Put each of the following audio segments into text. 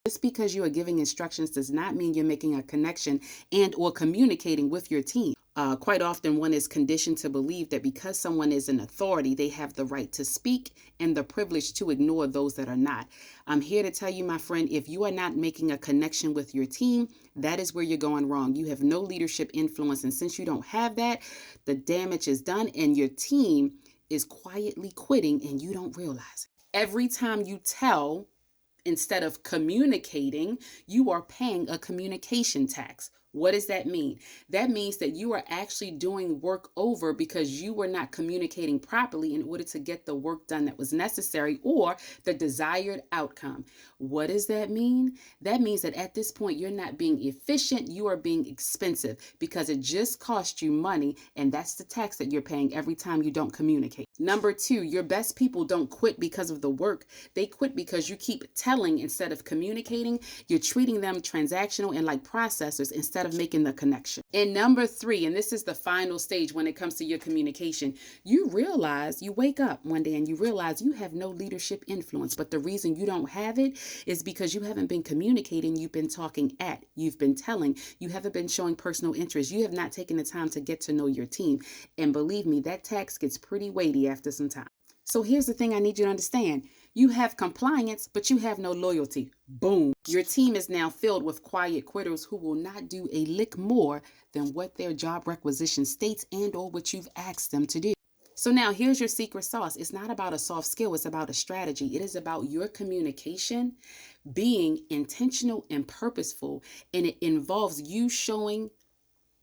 Just because you are giving instructions does not mean you're making a connection and or communicating with your team. Quite often one is conditioned to believe that because someone is an authority, they have the right to speak and the privilege to ignore those that are not. I'm here to tell you, my friend, if you are not making a connection with your team, that is where you're going wrong. You have no leadership influence. And since you don't have that, the damage is done and your team is quietly quitting and you don't realize it. Every time you tell instead of communicating, you are paying a communication tax. What does that mean? That means that you are actually doing work over because you were not communicating properly in order to get the work done that was necessary or the desired outcome. What does that mean? That means that at this point, you're not being efficient, you are being expensive because it just cost you money, and that's the tax that you're paying every time you don't communicate. Number two, your best people don't quit because of the work. They quit because you keep telling instead of communicating. You're treating them transactional and like processors instead of making the connection. And number three, and this is the final stage when it comes to your communication, you wake up one day and you realize you have no leadership influence. But the reason you don't have it is because you haven't been communicating. You've been talking you've been telling, you haven't been showing personal interest. You have not taken the time to get to know your team. And believe me, that tax gets pretty weighty after some time. So here's the thing I need you to understand. You have compliance, but you have no loyalty. Boom. Your team is now filled with quiet quitters who will not do a lick more than what their job requisition states and or what you've asked them to do. So now here's your secret sauce. It's not about a soft skill. It's about a strategy. It is about your communication being intentional and purposeful, and it involves you showing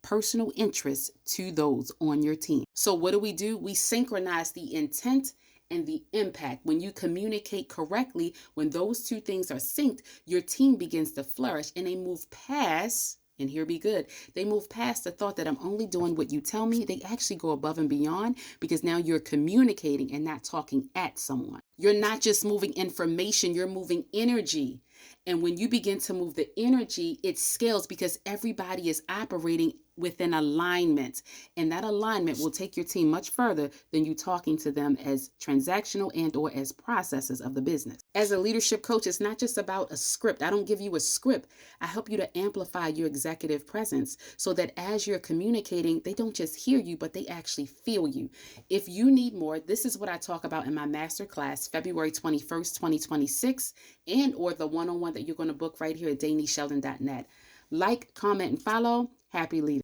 personal interest to those on your team. So what do? We synchronize the intent and the impact. When you communicate correctly, when those two things are synced, your team begins to flourish and they move past, and here be good, they move past the thought that I'm only doing what you tell me. They actually go above and beyond because now you're communicating and not talking at someone. You're not just moving information, you're moving energy. And when you begin to move the energy, it scales because everybody is operating within alignment. And that alignment will take your team much further than you talking to them as transactional and or as processes of the business. As a leadership coach, it's not just about a script. I don't give you a script. I help you to amplify your executive presence so that as you're communicating, they don't just hear you, but they actually feel you. If you need more, this is what I talk about in my masterclass, February 21st, 2026, and or the one-on-one that you're going to book right here at DanieSheldon.net. Like, comment, and follow. Happy leading.